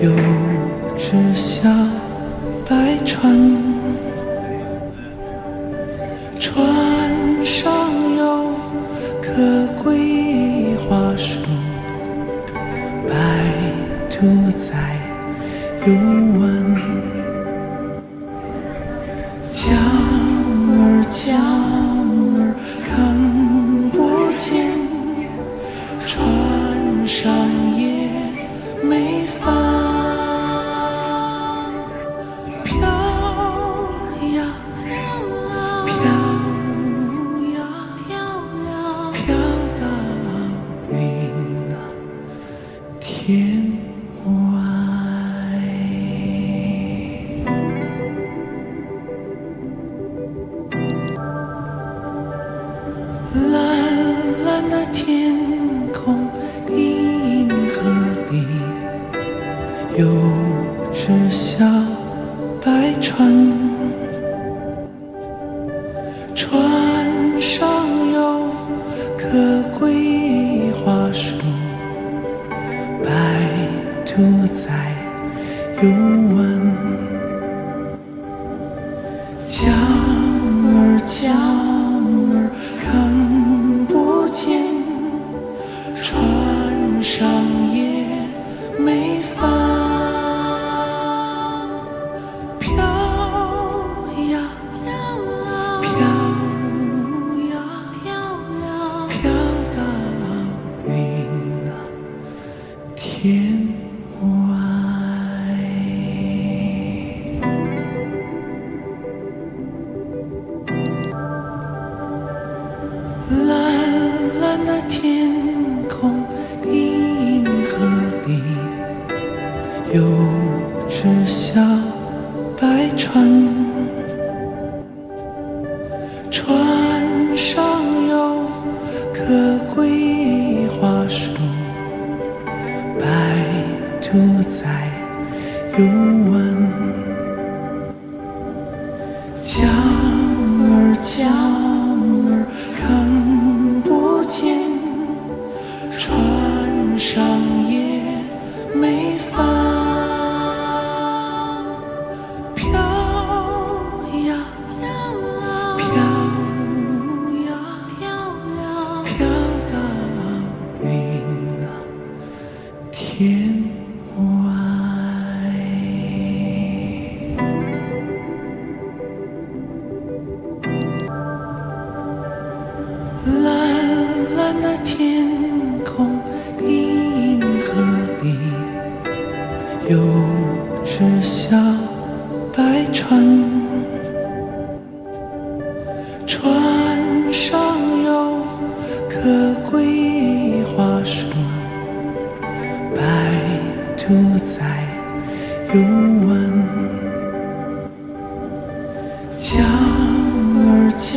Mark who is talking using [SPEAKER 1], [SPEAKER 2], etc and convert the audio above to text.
[SPEAKER 1] 有只小白船，船上有棵桂花树，白兔在游玩。叫儿叫儿看不见，船上也没帆。飘呀飘呀飘到云天外。蓝蓝的天空，银河里有只小白船，船上有棵桂花树，白兔在游玩。叫儿叫儿看不见，船上也没帆。飘呀飘呀飘到云天外。蓝蓝的天空，银河里有只小白船，船上有棵桂花树，白兔在游玩。叫儿叫儿看不见，船上也没帆。飘呀飘呀飘到云天外。蓝蓝的天空，银河里有只小白船，船上有棵桂花树，白兔在游玩。叫儿叫